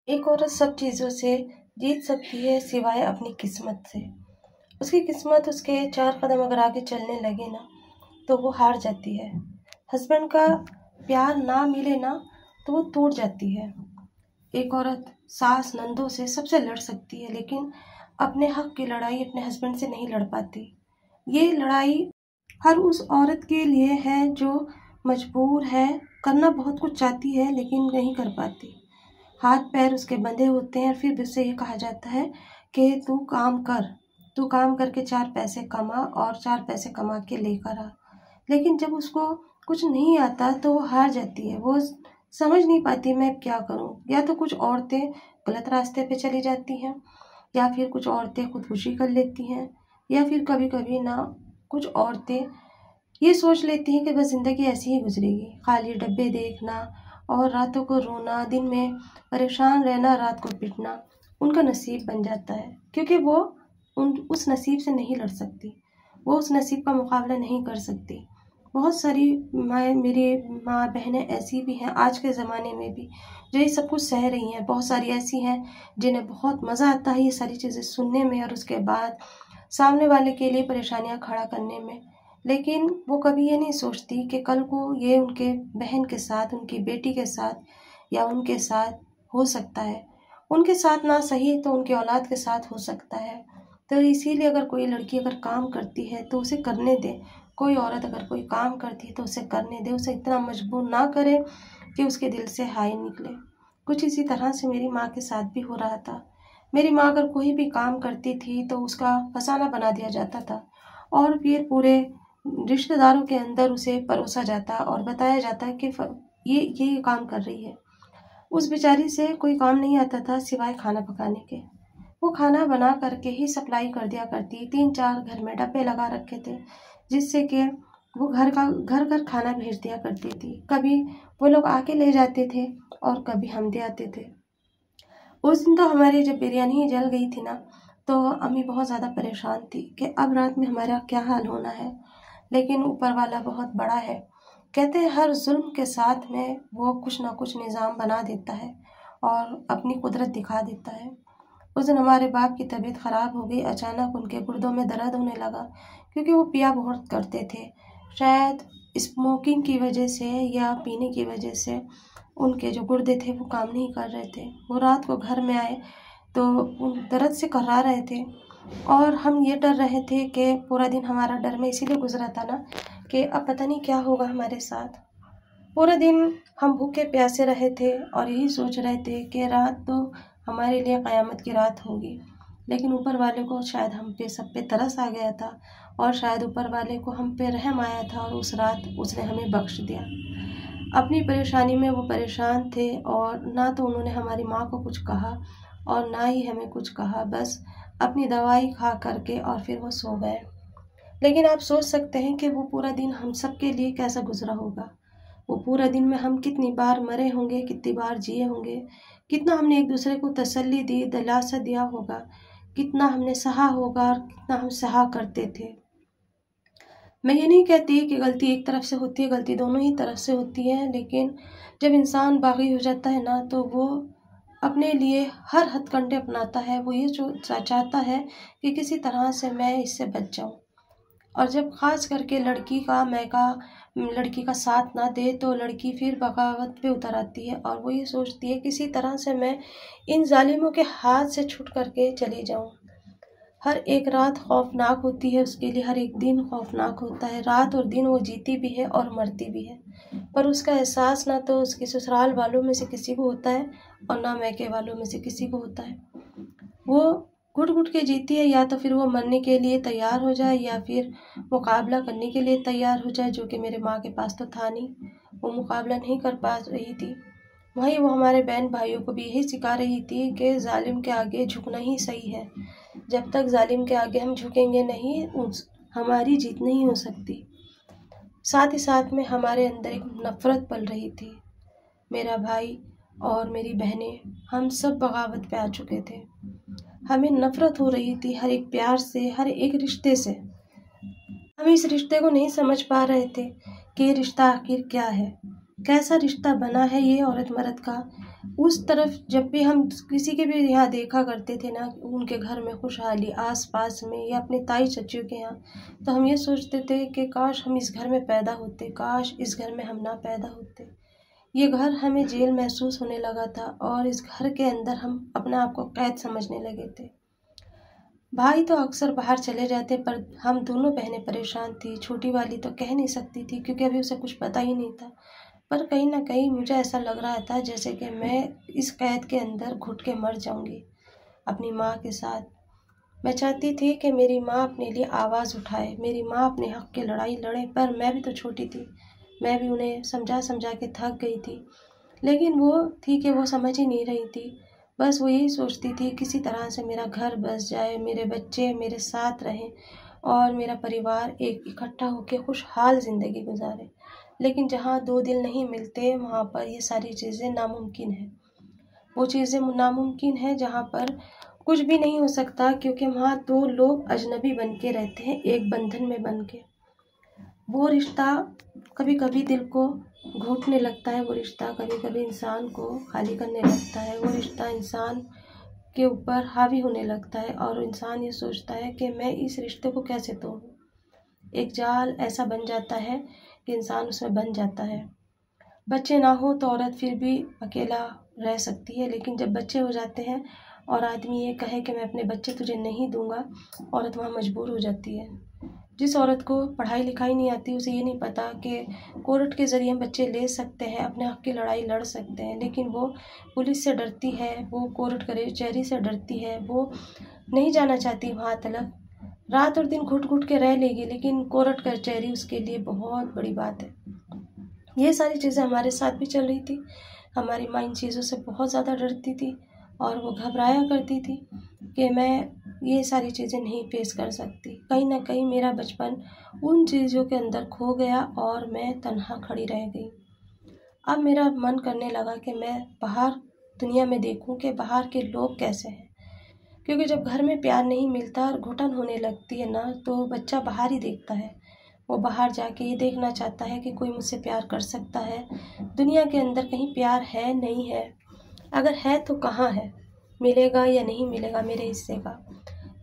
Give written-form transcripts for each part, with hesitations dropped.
एक औरत सब चीज़ों से जीत सकती है सिवाय अपनी किस्मत से। उसकी किस्मत उसके 4 कदम अगर आगे चलने लगे ना तो वो हार जाती है। हस्बैंड का प्यार ना मिले ना तो वो टूट जाती है। एक औरत सास नंदों से सबसे लड़ सकती है, लेकिन अपने हक की लड़ाई अपने हस्बैंड से नहीं लड़ पाती। ये लड़ाई हर उस औरत के लिए है जो मजबूर है, करना बहुत कुछ चाहती है लेकिन नहीं कर पाती। हाथ पैर उसके बंधे होते हैं और फिर भी उससे ये कहा जाता है कि तू काम करके 4 पैसे कमा और 4 पैसे कमा के लेकर आ। लेकिन जब उसको कुछ नहीं आता तो वो हार जाती है। वो समझ नहीं पाती मैं क्या करूं। या तो कुछ औरतें गलत रास्ते पे चली जाती हैं, या फिर कुछ औरतें खुदकुशी कर लेती हैं, या फिर कभी कभी ना कुछ औरतें ये सोच लेती हैं कि बस ज़िंदगी ऐसी ही गुजरेगी। खाली डब्बे देखना और रातों को रोना, दिन में परेशान रहना, रात को पिटना उनका नसीब बन जाता है, क्योंकि वो उस नसीब से नहीं लड़ सकती। वो उस नसीब का मुकाबला नहीं कर सकती। बहुत सारी मेरी माँ बहनें ऐसी भी हैं आज के ज़माने में भी जो ये सब कुछ सह रही हैं। बहुत सारी ऐसी हैं जिन्हें बहुत मज़ा आता है ये सारी चीज़ें सुनने में और उसके बाद सामने वाले के लिए परेशानियाँ खड़ा करने में। लेकिन वो कभी ये नहीं सोचती कि कल को ये उनके बहन के साथ, उनकी बेटी के साथ या उनके साथ हो सकता है। उनके साथ ना सही तो उनकी औलाद के साथ हो सकता है। तो इसीलिए अगर कोई लड़की अगर काम करती है तो उसे करने दे। कोई औरत अगर कोई काम करती है तो उसे करने दे। उसे इतना मजबूर ना करे कि उसके दिल से हाय निकले। कुछ इसी तरह से मेरी माँ के साथ भी हो रहा था। मेरी माँ अगर कोई भी काम करती थी तो उसका फसाना बना दिया जाता था और फिर पूरे रिश्तेदारों के अंदर उसे परोसा जाता और बताया जाता कि ये काम कर रही है। उस बेचारी से कोई काम नहीं आता था सिवाय खाना पकाने के। वो खाना बना करके ही सप्लाई कर दिया करती। 3-4 घर में डब्बे लगा रखे थे जिससे कि वो घर घर खाना भेज दिया करती थी। कभी वो लोग आके ले जाते थे और कभी हम दे आते थे। उस दिन तो हमारी जब बिरयानी जल गई थी ना तो अम्मी बहुत ज़्यादा परेशान थी कि अब रात में हमारा क्या हाल होना है। लेकिन ऊपर वाला बहुत बड़ा है। कहते हैं हर जुल्म के साथ में वो कुछ ना कुछ निज़ाम बना देता है और अपनी कुदरत दिखा देता है। उस दिन हमारे बाप की तबीयत ख़राब हो गई। अचानक उनके गुर्दों में दर्द होने लगा, क्योंकि वो पिया बहुत करते थे। शायद स्मोकिंग की वजह से या पीने की वजह से उनके जो गुर्दे थे वो काम नहीं कर रहे थे। वो रात को घर में आए तो दर्द से कर्रा रहे थे और हम ये डर रहे थे कि पूरा दिन हमारा डर में इसीलिए गुजरा था ना कि अब पता नहीं क्या होगा हमारे साथ। पूरा दिन हम भूखे प्यासे रहे थे और यही सोच रहे थे कि रात तो हमारे लिए क़यामत की रात होगी। लेकिन ऊपर वाले को शायद हम पे सब पे तरस आ गया था और शायद ऊपर वाले को हम पे रहम आया था और उस रात उसने हमें बख्श दिया। अपनी परेशानी में वो परेशान थे और ना तो उन्होंने हमारी माँ को कुछ कहा और ना ही हमें कुछ कहा। बस अपनी दवाई खा करके और फिर वो सो गए। लेकिन आप सोच सकते हैं कि वो पूरा दिन हम सब के लिए कैसा गुजरा होगा। वो पूरा दिन में हम कितनी बार मरे होंगे, कितनी बार जिए होंगे, कितना हमने एक दूसरे को तसल्ली दी, दिलासा दिया होगा, कितना हमने सहा होगा और कितना हम सहा करते थे। मैं ये नहीं कहती कि गलती एक तरफ से होती है, गलती दोनों ही तरफ से होती है। लेकिन जब इंसान बागी हो जाता है ना तो वो अपने लिए हर हथकंडे अपनाता है। वो ये जो चाहता है कि किसी तरह से मैं इससे बच जाऊं। और जब ख़ास करके लड़की का साथ ना दे तो लड़की फिर बगावत पे उतर आती है और वो ये सोचती है किसी तरह से मैं इन जालिमों के हाथ से छूट करके चली जाऊं। हर एक रात खौफनाक होती है उसके लिए, हर एक दिन खौफनाक होता है। रात और दिन वो जीती भी है और मरती भी है, पर उसका एहसास ना तो उसके ससुराल वालों में से किसी को होता है और ना मैके वालों में से किसी को होता है। वो घुट घुट के जीती है, या तो फिर वो मरने के लिए तैयार हो जाए या फिर मुकाबला करने के लिए तैयार हो जाए, जो कि मेरे माँ के पास तो था नहीं। वो मुकाबला नहीं कर पा रही थी। वहीं वो हमारे बहन भाइयों को भी यही सिखा रही थी कि जालिम के आगे झुकना ही सही है। जब तक जालिम के आगे हम झुकेंगे नहीं हमारी जीत नहीं हो सकती। साथ ही साथ में हमारे अंदर एक नफ़रत पल रही थी। मेरा भाई और मेरी बहनें हम सब बगावत पे आ चुके थे। हमें नफ़रत हो रही थी हर एक प्यार से, हर एक रिश्ते से। हम इस रिश्ते को नहीं समझ पा रहे थे कि ये रिश्ता आखिर क्या है, कैसा रिश्ता बना है ये औरत मर्द का। उस तरफ जब भी हम किसी के भी यहाँ देखा करते थे ना, उनके घर में खुशहाली आस पास में या अपने ताई चाचियों के यहाँ, तो हम ये सोचते थे कि काश हम इस घर में पैदा होते, काश इस घर में हम ना पैदा होते। ये घर हमें जेल महसूस होने लगा था और इस घर के अंदर हम अपने आप को कैद समझने लगे थे। भाई तो अक्सर बाहर चले जाते, पर हम दोनों बहनें परेशान थी। छोटी वाली तो कह नहीं सकती थी क्योंकि अभी उसे कुछ पता ही नहीं था, पर कहीं ना कहीं मुझे ऐसा लग रहा था जैसे कि मैं इस कैद के अंदर घुट के मर जाऊंगी अपनी माँ के साथ। मैं चाहती थी कि मेरी माँ अपने लिए आवाज़ उठाए, मेरी माँ अपने हक़ की लड़ाई लड़े, पर मैं भी तो छोटी थी, मैं भी उन्हें समझा समझा के थक गई थी। लेकिन वो थी कि वो समझ ही नहीं रही थी, बस वो यही सोचती थी किसी तरह से मेरा घर बस जाए, मेरे बच्चे मेरे साथ रहें और मेरा परिवार एक इकट्ठा होकर खुशहाल ज़िंदगी गुजारे। लेकिन जहाँ दो दिल नहीं मिलते वहाँ पर ये सारी चीज़ें नामुमकिन है। वो चीज़ें नामुमकिन है जहाँ पर कुछ भी नहीं हो सकता, क्योंकि वहाँ दो लोग अजनबी बन के रहते हैं, एक बंधन में बन के। वो रिश्ता कभी कभी दिल को घोटने लगता है, वो रिश्ता कभी कभी इंसान को खाली करने लगता है, वो रिश्ता इंसान के ऊपर हावी होने लगता है और इंसान ये सोचता है कि मैं इस रिश्ते को कैसे तोड़ूं। एक जाल ऐसा बन जाता है कि इंसान उसमें बन जाता है। बच्चे ना हो तो औरत फिर भी अकेला रह सकती है, लेकिन जब बच्चे हो जाते हैं और आदमी ये कहे कि मैं अपने बच्चे तुझे नहीं दूंगा, औरत वहाँ मजबूर हो जाती है। जिस औरत को पढ़ाई लिखाई नहीं आती उसे ये नहीं पता कि कोर्ट के ज़रिए हम बच्चे ले सकते हैं, अपने हक़ की लड़ाई लड़ सकते हैं, लेकिन वो पुलिस से डरती है, वो कोर्ट कचहरी से डरती है, वो नहीं जाना चाहती वहाँ तलक। रात और दिन घुट घुट के रह लेगी, लेकिन कोर्ट कचहरी उसके लिए बहुत बड़ी बात है। ये सारी चीज़ें हमारे साथ भी चल रही थी। हमारी माँ इन चीज़ों से बहुत ज़्यादा डरती थी और वो घबराया करती थी कि मैं ये सारी चीज़ें नहीं फेस कर सकती। कहीं ना कहीं मेरा बचपन उन चीज़ों के अंदर खो गया और मैं तन्हा खड़ी रह गई। अब मेरा मन करने लगा कि मैं बाहर दुनिया में देखूं कि बाहर के लोग कैसे हैं, क्योंकि जब घर में प्यार नहीं मिलता और घुटन होने लगती है ना, तो बच्चा बाहर ही देखता है। वो बाहर जाके ये देखना चाहता है कि कोई मुझसे प्यार कर सकता है, दुनिया के अंदर कहीं प्यार है नहीं है, अगर है तो कहाँ है, मिलेगा या नहीं मिलेगा मेरे हिस्से का।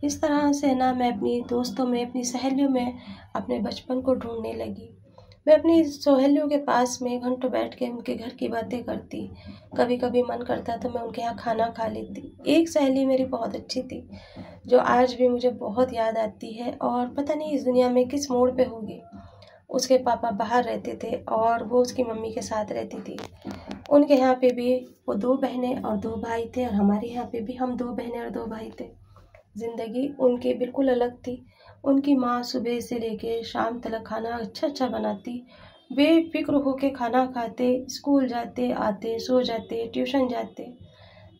इस तरह से ना मैं अपनी दोस्तों में, अपनी सहेलियों में अपने बचपन को ढूंढने लगी। मैं अपनी सहेलियों के पास में घंटों बैठ के उनके घर की बातें करती, कभी कभी मन करता तो मैं उनके यहाँ खाना खा लेती। एक सहेली मेरी बहुत अच्छी थी जो आज भी मुझे बहुत याद आती है और पता नहीं इस दुनिया में किस मोड़ पे होगी। उसके पापा बाहर रहते थे और वो उसकी मम्मी के साथ रहती थी। उनके यहाँ पे भी वो 2 बहनें और 2 भाई थे और हमारे यहाँ पे भी हम 2 बहनें और 2 भाई थे। ज़िंदगी उनकी बिल्कुल अलग थी। उनकी माँ सुबह से लेके शाम तक खाना अच्छा अच्छा बनाती, बेफिक्र होके खाना खाते, स्कूल जाते आते, सो जाते, ट्यूशन जाते।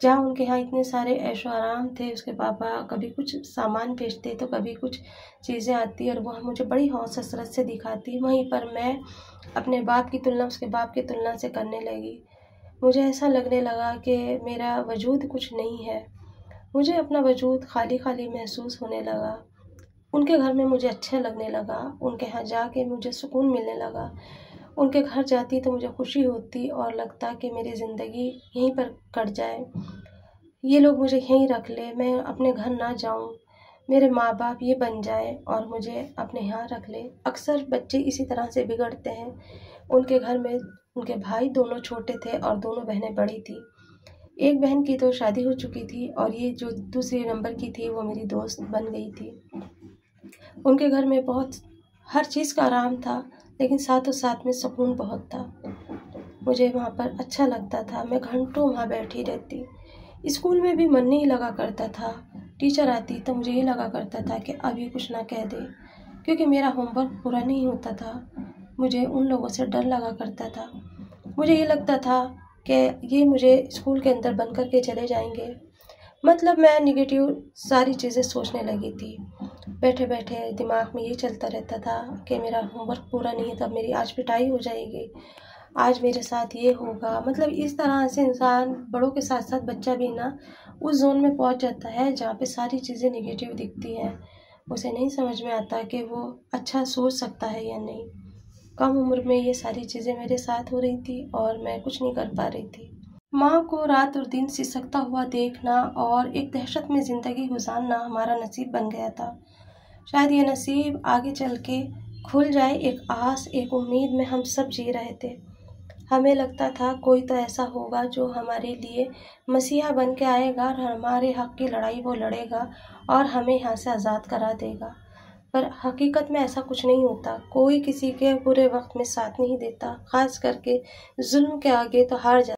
जहाँ उनके यहाँ इतने सारे ऐशो आराम थे, उसके पापा कभी कुछ सामान भेजते तो कभी कुछ चीज़ें आती और वह मुझे बड़ी हौस हसरत से दिखाती। वहीं पर मैं अपने बाप की तुलना उसके बाप की तुलना से करने लगी। मुझे ऐसा लगने लगा कि मेरा वजूद कुछ नहीं है, मुझे अपना वजूद खाली खाली महसूस होने लगा। उनके घर में मुझे अच्छा लगने लगा, उनके यहाँ जाके मुझे सुकून मिलने लगा। उनके घर जाती तो मुझे खुशी होती और लगता कि मेरी ज़िंदगी यहीं पर कट जाए, ये लोग मुझे यहीं रख ले, मैं अपने घर ना जाऊं, मेरे माँ बाप ये बन जाए और मुझे अपने यहाँ रख ले। अक्सर बच्चे इसी तरह से बिगड़ते हैं। उनके घर में उनके भाई दोनों छोटे थे और दोनों बहनें बड़ी थी। एक बहन की तो शादी हो चुकी थी और ये जो दूसरे नंबर की थी वो मेरी दोस्त बन गई थी। उनके घर में बहुत हर चीज़ का आराम था, लेकिन साथों साथ में सुकून बहुत था। मुझे वहाँ पर अच्छा लगता था, मैं घंटों वहाँ बैठी रहती। स्कूल में भी मन नहीं लगा करता था। टीचर आती तो मुझे ये लगा करता था कि अभी कुछ ना कह दे, क्योंकि मेरा होमवर्क पूरा नहीं होता था। मुझे उन लोगों से डर लगा करता था। मुझे ये लगता था कि ये मुझे स्कूल के अंदर बंद करके चले जाएंगे। मतलब मैं निगेटिव सारी चीज़ें सोचने लगी थी। बैठे बैठे दिमाग में ये चलता रहता था कि मेरा होमवर्क पूरा नहीं है, तब मेरी आज पिटाई हो जाएगी, आज मेरे साथ ये होगा। मतलब इस तरह से इंसान बड़ों के साथ साथ बच्चा भी ना उस जोन में पहुंच जाता है जहाँ पे सारी चीज़ें निगेटिव दिखती हैं। उसे नहीं समझ में आता कि वो अच्छा सोच सकता है या नहीं। कम उम्र में ये सारी चीज़ें मेरे साथ हो रही थी और मैं कुछ नहीं कर पा रही थी। माँ को रात और दिन सिसकता हुआ देखना और एक दहशत में ज़िंदगी गुजारना हमारा नसीब बन गया था। शायद ये नसीब आगे चल के खुल जाए, एक आस, एक उम्मीद में हम सब जी रहे थे। हमें लगता था कोई तो ऐसा होगा जो हमारे लिए मसीहा बन के आएगा और हमारे हक की लड़ाई वो लड़ेगा और हमें यहाँ से आज़ाद करा देगा। पर हकीकत में ऐसा कुछ नहीं होता। कोई किसी के बुरे वक्त में साथ नहीं देता, खास करके जुल्म के आगे तो हार जाता।